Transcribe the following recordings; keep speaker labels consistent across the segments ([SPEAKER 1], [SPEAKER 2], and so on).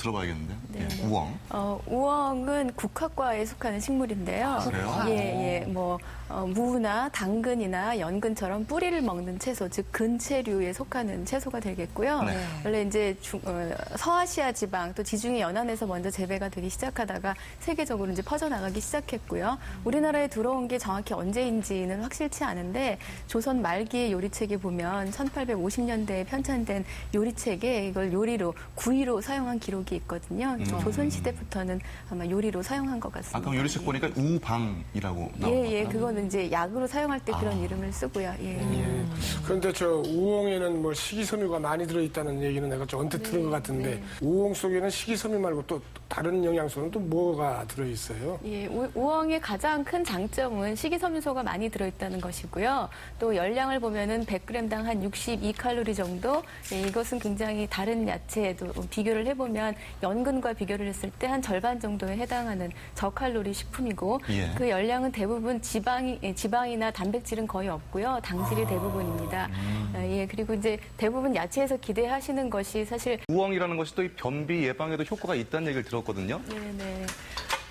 [SPEAKER 1] 들어봐야겠는데요.
[SPEAKER 2] 네.
[SPEAKER 1] 예, 우엉.
[SPEAKER 2] 우엉은 국화과에 속하는 식물인데요.
[SPEAKER 1] 그래요?
[SPEAKER 2] 예. 무나 당근이나 연근처럼 뿌리를 먹는 채소, 즉 근채류에 속하는 채소가 되겠고요.
[SPEAKER 1] 네.
[SPEAKER 2] 원래 이제 서아시아 지방 또 지중해 연안에서 먼저 재배가 되기 시작하다가 세계적으로 이제 퍼져나가기 시작했고요. 우리나라에 들어온 게 정확히 언제인지는 확실치 않은데 조선 말기의 요리책에 보면 1850년대에 편찬된 요리책에 이걸 요리로 구이로 사용한 기록이 있거든요. 조선 시대부터는 아마 요리로 사용한 것 같습니다.
[SPEAKER 1] 아까 요리책 보니까 우방이라고 나온
[SPEAKER 2] 예, 그거는 이제 약으로 사용할 때 그런 이름을 쓰고요. 예.
[SPEAKER 3] 그런데 저 우엉에는 뭐 식이섬유가 많이 들어있다는 얘기는 내가 좀 언뜻 들은 것 같은데 우엉 속에는 식이섬유 말고 또 다른 영양소는 또 뭐가 들어있어요?
[SPEAKER 2] 예, 우엉의 가장 큰 장점은 식이섬유소가 많이 들어있다는 것이고요. 또 열량을 보면은 100g당 한 62칼로리 정도. 예, 이것은 굉장히 다른 야채에도 비교를 해보면 연근과 비교를 했을 때 한 절반 정도에 해당하는 저칼로리 식품이고 그 열량은 대부분 지방이나 단백질은 거의 없고요. 당질이 대부분입니다. 예, 그리고 이제 대부분 야채에서 기대하시는 것이 사실
[SPEAKER 1] 우엉이라는 것이 또 이 변비 예방에도 효과가 있다는 얘기를 들었거든요.
[SPEAKER 2] 네네.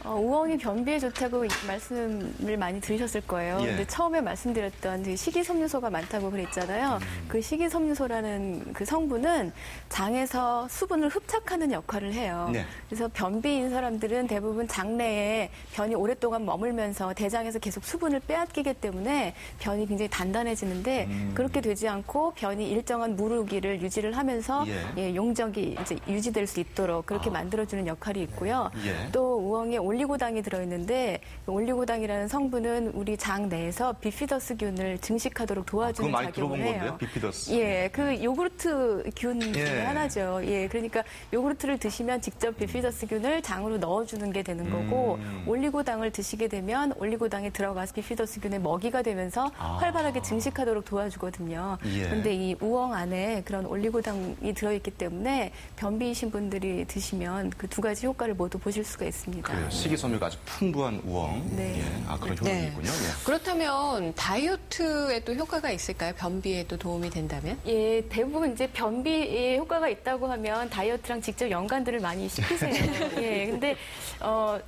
[SPEAKER 2] 우엉이 변비에 좋다고 말씀을 많이 들으셨을 거예요.
[SPEAKER 1] 예.
[SPEAKER 2] 근데 처음에 말씀드렸던 그 식이섬유소가 많다고 그랬잖아요. 그 식이섬유소라는 그 성분은 장에서 수분을 흡착하는 역할을 해요.
[SPEAKER 1] 네.
[SPEAKER 2] 그래서 변비인 사람들은 대부분 장내에 변이 오랫동안 머물면서 대장에서 계속 수분을 빼앗기기 때문에 변이 굉장히 단단해지는데 그렇게 되지 않고 변이 일정한 무르기를 유지를 하면서 용적이 이제 유지될 수 있도록 그렇게 만들어주는 역할이 있고요. 또 우엉에 올리고당이 들어있는데 올리고당이라는 성분은 우리 장 내에서 비피더스균을 증식하도록 도와주는
[SPEAKER 1] 그거 많이
[SPEAKER 2] 작용을
[SPEAKER 1] 들어본
[SPEAKER 2] 해요.
[SPEAKER 1] 건데요, 비피더스.
[SPEAKER 2] 예, 그 요구르트 균 중에 하나죠. 예, 그러니까 요구르트를 드시면 직접 비피더스균을 장으로 넣어주는 게 되는 거고 올리고당을 드시게 되면 올리고당에 들어가서 비피더스균의 먹이가 되면서 활발하게 증식하도록 도와주거든요. 그런데 이 우엉 안에 그런 올리고당이 들어있기 때문에 변비이신 분들이 드시면 그 두 가지 효과를 모두 보실 수가 있습니다.
[SPEAKER 1] 그래요. 식이섬유가 아주 풍부한 우엉.
[SPEAKER 2] 네.
[SPEAKER 1] 그런 효능이 있군요.
[SPEAKER 4] 그렇다면 다이어트에도 효과가 있을까요? 변비에도 도움이 된다면?
[SPEAKER 2] 예, 대부분 이제 변비에 효과가 있다고 하면 다이어트랑 직접 연관들을 많이 시키세요. 예, 근데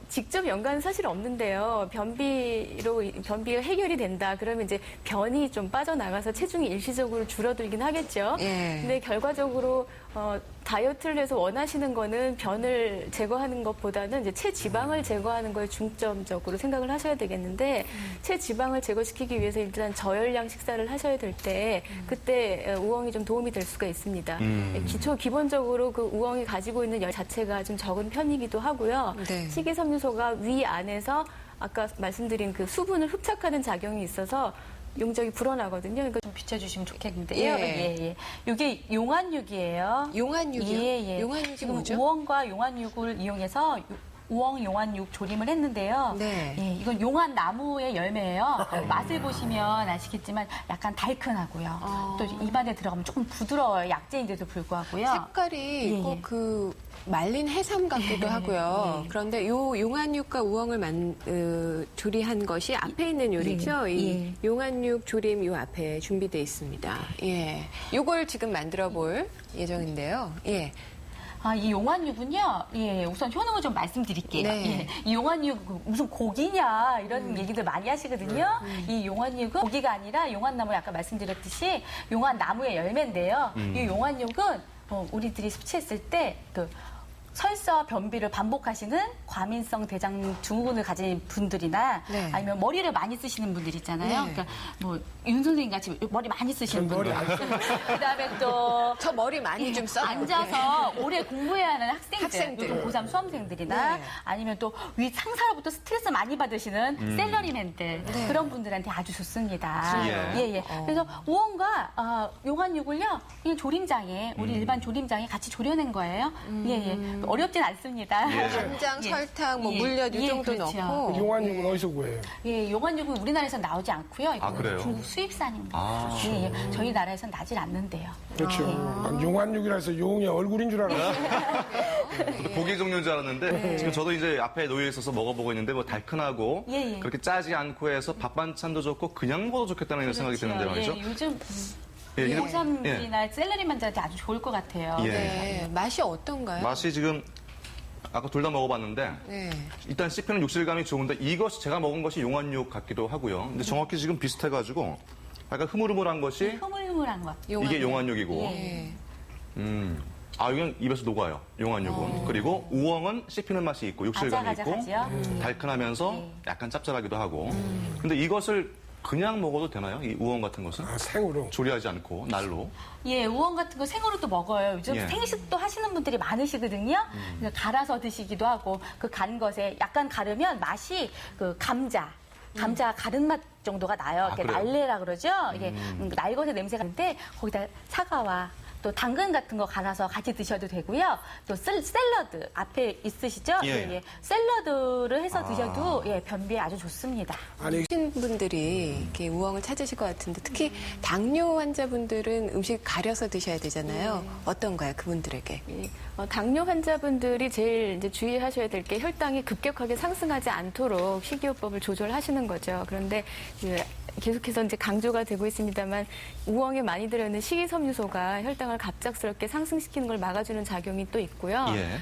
[SPEAKER 2] 직접 연관은 사실 없는데요. 변비가 해결이 된다. 그러면 이제 변이 좀 빠져나가서 체중이 일시적으로 줄어들긴 하겠죠. 근데 결과적으로 다이어트를 해서 원하시는 거는 변을 제거하는 것보다는 이제 체지방을 제거하는 거에 중점적으로 생각을 하셔야 되겠는데 체지방을 제거시키기 위해서 일단 저열량 식사를 하셔야 될 때 그때 우엉이 좀 도움이 될 수가 있습니다. 기본적으로 그 우엉이 가지고 있는 열 자체가 좀 적은 편이기도 하고요. 식이섬유소가 위 안에서 아까 말씀드린 그 수분을 흡착하는 작용이 있어서 용적이 불어나거든요. 그러니까
[SPEAKER 5] 좀 비춰주시면 좋겠는데요. 이게 용안육이에요.
[SPEAKER 4] 용안육이요?
[SPEAKER 5] 용안육이 지금
[SPEAKER 4] 뭐죠?
[SPEAKER 5] 우엉과 용안육을 이용해서 우엉 용안육 조림을 했는데요. 이건 용안 나무의 열매예요. 맛을 보시면 아시겠지만 약간 달큰하고요. 또 입안에 들어가면 조금 부드러워요. 약재인데도 불구하고요.
[SPEAKER 4] 색깔이 꼭 그 말린 해삼 같기도 하고요. 그런데 요 용안육과 우엉을 조리한 것이 앞에 있는 요리죠. 이 용안육 조림 요 앞에 준비되어 있습니다. 요걸 지금 만들어 볼 예정인데요.
[SPEAKER 5] 이 용안육은요, 우선 효능을 좀 말씀드릴게요. 이 용안육 무슨 고기냐 이런 얘기들 많이 하시거든요. 이 용안육은 고기가 아니라 용안나무 아까 말씀드렸듯이 용안나무의 열매인데요. 이 용안육은 우리들이 섭취했을 때 설사와 변비를 반복하시는 과민성 대장 증후군을 가진 분들이나 아니면 머리를 많이 쓰시는 분들 있잖아요. 그러니까 윤 선생님 같이 머리 많이 쓰시는 분들. 그다음에 또
[SPEAKER 4] 저 머리 많이 좀 써요.
[SPEAKER 5] 앉아서 오래 공부해야 하는 학생들. 요즘 고3 수험생들이나 아니면 또 위 상사로부터 스트레스 많이 받으시는 샐러리맨들 그런 분들한테 아주 좋습니다. 그래서 우엉과 용안육을요 그냥 조림장에 우리 일반 조림장에 같이 졸여낸 거예요. 어렵진 않습니다.
[SPEAKER 4] 간장, 설탕, 물엿 이 정도
[SPEAKER 5] 그렇죠.
[SPEAKER 4] 넣고.
[SPEAKER 3] 용안육은 어디서 구해요?
[SPEAKER 5] 용안육은 우리나라에서 나오지 않고요.
[SPEAKER 1] 그래요?
[SPEAKER 5] 중국 수입산입니다. 저희 나라에서는 나질 않는데요.
[SPEAKER 3] 그렇죠. 용안육이라 해서 용의 얼굴인 줄 알았어요.
[SPEAKER 1] 고기 종류인 줄 알았는데 지금 저도 이제 앞에 놓여 있어서 먹어보고 있는데 달큰하고 그렇게 짜지 않고 해서 밥 반찬도 좋고 그냥 먹어도 좋겠다는 생각이 드는데 말이죠.
[SPEAKER 5] 요즘 고3이나 샐러리만들한테 아주 좋을 것 같아요.
[SPEAKER 4] 맛이 어떤가요?
[SPEAKER 1] 맛이 지금 아까 둘 다 먹어봤는데
[SPEAKER 4] 네.
[SPEAKER 1] 일단 씹히는 육질감이 좋은데 이것이 제가 먹은 것이 용안육 같기도 하고요. 근데 정확히 지금 비슷해가지고 약간 흐물흐물한 것이
[SPEAKER 5] 흐물흐물한 것.
[SPEAKER 1] 이게 용안육이고
[SPEAKER 4] 예.
[SPEAKER 1] 이건 입에서 녹아요. 용안육은. 그리고 우엉은 씹히는 맛이 있고 육질감이 있고
[SPEAKER 5] 아삭아삭하죠?
[SPEAKER 1] 달큰하면서 약간 짭짤하기도 하고. 근데 이것을 그냥 먹어도 되나요? 이 우엉 같은 것은?
[SPEAKER 3] 생으로.
[SPEAKER 1] 조리하지 않고 날로.
[SPEAKER 5] 예, 우엉 같은 거 생으로도 먹어요. 요즘
[SPEAKER 1] 예.
[SPEAKER 5] 생식도 하시는 분들이 많으시거든요. 그래서 갈아서 드시기도 하고 그 간 것에 약간 가르면 맛이 그 감자 가른 맛 정도가 나요. 이렇게
[SPEAKER 1] 그래요?
[SPEAKER 5] 날래라 그러죠. 이게 날것의 냄새가 나는데 거기다 사과와 또 당근 같은 거 갈아서 같이 드셔도 되고요. 또 샐러드 앞에 있으시죠?
[SPEAKER 1] 예.
[SPEAKER 5] 샐러드를 해서 드셔도 변비에 아주 좋습니다.
[SPEAKER 3] 아니,
[SPEAKER 4] 하신 분들이 이렇게 우엉을 찾으실 것 같은데 특히 당뇨 환자분들은 음식 가려서 드셔야 되잖아요. 어떤가요, 그분들에게?
[SPEAKER 2] 예, 당뇨 환자분들이 제일 이제 주의하셔야 될 게 혈당이 급격하게 상승하지 않도록 식이요법을 조절하시는 거죠. 그런데 계속해서 이제 강조가 되고 있습니다만 우엉에 많이 들어있는 식이섬유소가 혈당을 갑작스럽게 상승시키는 걸 막아주는 작용이 또 있고요.
[SPEAKER 1] 예.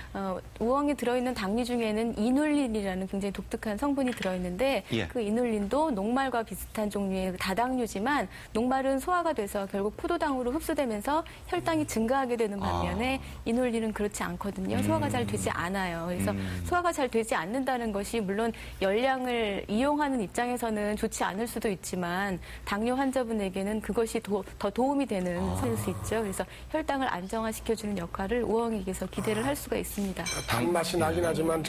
[SPEAKER 2] 우엉에 들어있는 당류 중에는 이눌린이라는 굉장히 독특한 성분이 들어있는데
[SPEAKER 1] 예.
[SPEAKER 2] 그 이눌린도 녹말과 비슷한 종류의 다당류지만 녹말은 소화가 돼서 결국 포도당으로 흡수되면서 혈당이 증가하게 되는 반면에 이눌린은 그렇지 않거든요. 소화가 잘 되지 않아요. 그래서 소화가 잘 되지 않는다는 것이 물론 열량을 이용하는 입장에서는 좋지 않을 수도 있지만 당뇨 환자분에게는 그것이 더 도움이 되는 될 수 있죠. 그래서 혈당을 안정화시켜주는 역할을 우엉에게서 기대를 할 수가 있습니다.
[SPEAKER 3] 단맛이 나긴 하지만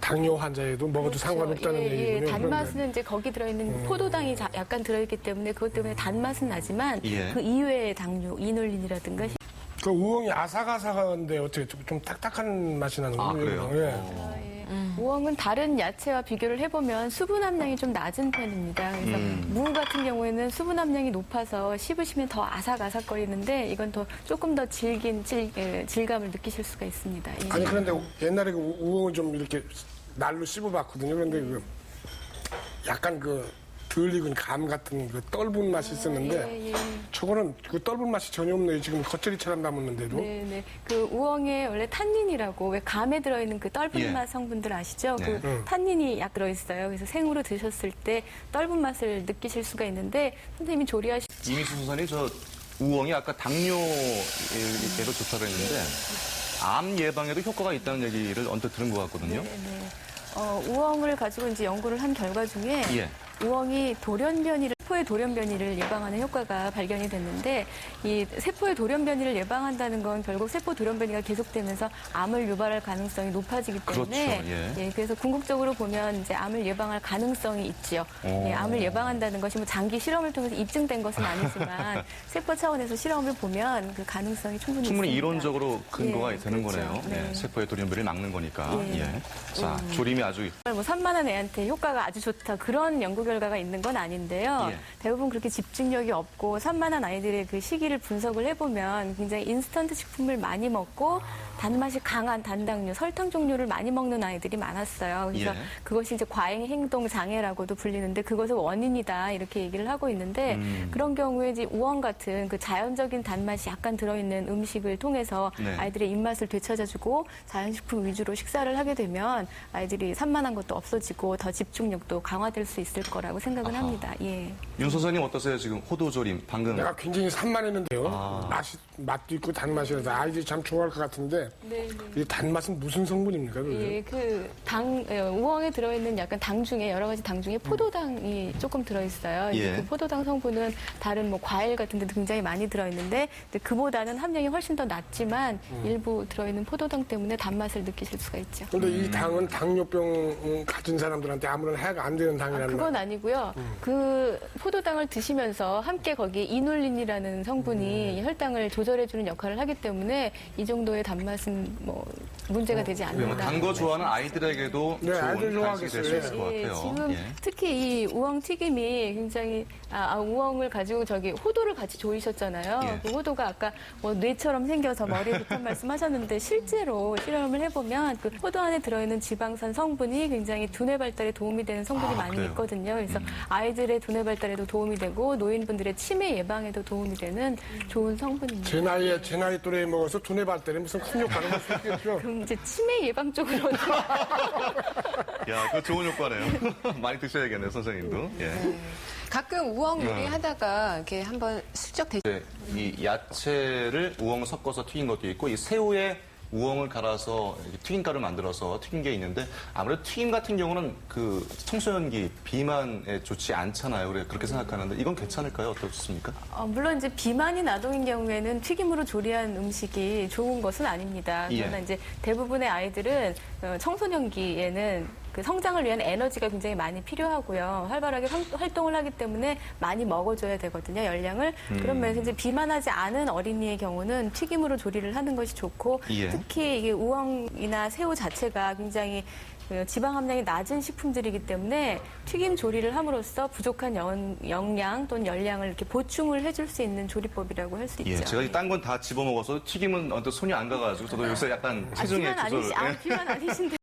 [SPEAKER 3] 당뇨 환자에도 먹어도 상관없다는 얘기군요.
[SPEAKER 2] 단맛은 이제 거기 들어있는 포도당이 약간 들어있기 때문에 그것 때문에 단맛은 나지만
[SPEAKER 1] 예.
[SPEAKER 2] 그 이외의 당류, 이눌린이라든가
[SPEAKER 3] 그 우엉이 아삭아삭한데 어떻게 좀 딱딱한 맛이 나는 거예요?
[SPEAKER 1] 그래요?
[SPEAKER 3] 예.
[SPEAKER 2] 우엉은 다른 야채와 비교를 해보면 수분 함량이 좀 낮은 편입니다. 그래서 무 같은 경우에는 수분 함량이 높아서 씹으시면 더 아삭아삭거리는데 이건 조금 더 질긴 질감을 느끼실 수가 있습니다. 예.
[SPEAKER 3] 아니 그런데 옛날에 그 우엉을 좀 이렇게 날로 씹어봤거든요. 그런데 약간 덜 익은 감 같은 떫은 맛이 있었는데 저거는 그 떫은 맛이 전혀 없네요. 지금 겉절이처럼 담았는데도.
[SPEAKER 2] 네네. 그 우엉에 원래 탄닌이라고 왜 감에 들어있는 그 떫은
[SPEAKER 1] 예.
[SPEAKER 2] 맛 성분들 아시죠?
[SPEAKER 1] 네.
[SPEAKER 2] 그 탄닌이 약 들어있어요. 그래서 생으로 드셨을 때 떫은 맛을 느끼실 수가 있는데 선생님이
[SPEAKER 1] 이미수 수사님 저 우엉이 아까 당뇨에도 좋다고 했는데 암 예방에도 효과가 있다는 얘기를 언뜻 들은 것 같거든요.
[SPEAKER 2] 우엉을 가지고 이제 연구를 한 결과 중에
[SPEAKER 1] 예.
[SPEAKER 2] 우엉이 세포의 돌연변이를 예방하는 효과가 발견이 됐는데 이 세포의 돌연변이를 예방한다는 건 결국 세포 돌연변이가 계속되면서 암을 유발할 가능성이 높아지기 때문에
[SPEAKER 1] 그렇죠. 예.
[SPEAKER 2] 그래서 궁극적으로 보면 이제 암을 예방할 가능성이 있지요. 암을 예방한다는 것이 뭐 장기 실험을 통해서 입증된 것은 아니지만 세포 차원에서 실험을 보면 그 가능성이 충분히 있습니다.
[SPEAKER 1] 이론적으로 근거가
[SPEAKER 2] 예,
[SPEAKER 1] 되는
[SPEAKER 2] 그렇죠.
[SPEAKER 1] 거네요.
[SPEAKER 2] 네.
[SPEAKER 1] 예, 세포의 돌연변이를 막는 거니까.
[SPEAKER 2] 예.
[SPEAKER 1] 예. 자, 조림이 아주
[SPEAKER 2] 뭐 산만한 애한테 효과가 아주 좋다 그런 연구 결과가 있는 건 아닌데요.
[SPEAKER 1] 예.
[SPEAKER 2] 대부분 그렇게 집중력이 없고 산만한 아이들의 그 시기를 분석을 해보면 굉장히 인스턴트 식품을 많이 먹고 단맛이 강한 단당류, 설탕 종류를 많이 먹는 아이들이 많았어요. 그래서
[SPEAKER 1] 예.
[SPEAKER 2] 그것이 이제 과잉 행동 장애라고도 불리는데 그것의 원인이다 이렇게 얘기를 하고 있는데 그런 경우에 이제 우엉 같은 그 자연적인 단맛이 약간 들어있는 음식을 통해서
[SPEAKER 1] 네.
[SPEAKER 2] 아이들의 입맛을 되찾아주고 자연식품 위주로 식사를 하게 되면 아이들이 산만한 것도 없어지고 더 집중력도 강화될 수 있을 거라고 생각을 합니다. 예.
[SPEAKER 1] 윤 선생님 어떠세요? 지금 호두조림 방금
[SPEAKER 3] 내가 굉장히 산만했는데요. 맛도 있고 단맛이 나서 아이들이 참 좋아할 것 같은데 이 단맛은 무슨 성분입니까? 그게?
[SPEAKER 2] 예, 우엉에 들어있는 약간 당 중에 여러 가지 당 중에 포도당이 조금 들어있어요.
[SPEAKER 1] 예.
[SPEAKER 2] 그 포도당 성분은 다른 뭐 과일 같은 데도 굉장히 많이 들어있는데 그보다는 함량이 훨씬 더 낮지만 일부 들어있는 포도당 때문에 단맛을 느끼실 수가 있죠.
[SPEAKER 3] 그런데 이 당은 당뇨병 가진 사람들한테 아무런 해가 안 되는 당이라는
[SPEAKER 2] 그건
[SPEAKER 3] 말.
[SPEAKER 2] 아니고요. 그 포도당을 드시면서 함께 거기에 이눌린이라는 성분이 혈당을 조절해주는 역할을 하기 때문에 이 정도의 단맛은 뭐 문제가 되지 않는다.
[SPEAKER 1] 단 거 좋아하는 아이들에게도
[SPEAKER 3] 네, 아이들
[SPEAKER 1] 좋은 간식이 될 수
[SPEAKER 3] 좋아하겠어요.
[SPEAKER 1] 있을 것
[SPEAKER 2] 예,
[SPEAKER 1] 같아요.
[SPEAKER 2] 지금
[SPEAKER 1] 예.
[SPEAKER 2] 특히 이 우엉 튀김이 굉장히 우엉을 가지고 호도를 같이 조이셨잖아요.
[SPEAKER 1] 예.
[SPEAKER 2] 그 호도가 아까 뭐 뇌처럼 생겨서 머리에 좋다는 말씀하셨는데 실제로 실험을 해보면 그 호도 안에 들어있는 지방산 성분이 굉장히 두뇌 발달에 도움이 되는 성분이 많이
[SPEAKER 1] 그래요?
[SPEAKER 2] 있거든요. 그래서 아이들의 두뇌 발달에도 도움이 되고 노인분들의 치매 예방에도 도움이 되는 좋은 성분입니다.
[SPEAKER 3] 제 나이 또래에 먹어서 두뇌 발달에 무슨 큰 효과가 볼 수 있겠죠.
[SPEAKER 2] 그럼 이제 치매 예방 쪽으로
[SPEAKER 1] 야, 그거 좋은 효과네요. 많이 드셔야겠네요, 선생님도. 예.
[SPEAKER 4] 가끔 우엉 요리하다가 이렇게 한번 슬쩍
[SPEAKER 1] 네, 이 야채를 우엉 섞어서 튀긴 것도 있고 이 새우에 우엉을 갈아서 이렇게 튀김가루 만들어서 튀긴 게 있는데 아무래도 튀김 같은 경우는 그 청소년기 비만에 좋지 않잖아요. 그렇게 생각하는데 이건 괜찮을까요? 어떻습니까?
[SPEAKER 2] 물론 이제 비만인 아동인 경우에는 튀김으로 조리한 음식이 좋은 것은 아닙니다.
[SPEAKER 1] 예.
[SPEAKER 2] 그러나 이제 대부분의 아이들은 청소년기에는 그 성장을 위한 에너지가 굉장히 많이 필요하고요. 활발하게 활동을 하기 때문에 많이 먹어줘야 되거든요, 열량을. 그런 면에서 이제 비만하지 않은 어린이의 경우는 튀김으로 조리를 하는 것이 좋고
[SPEAKER 1] 예.
[SPEAKER 2] 특히 이게 우엉이나 새우 자체가 굉장히 지방 함량이 낮은 식품들이기 때문에 튀김 조리를 함으로써 부족한 영양 또는 열량을 이렇게 보충을 해줄 수 있는 조리법이라고 할 수 있죠.
[SPEAKER 1] 예, 제가 딴 건 다 집어먹어서 튀김은 손이 안 가가지고 저도 요새 약간 체중에
[SPEAKER 2] 비만 아니신데.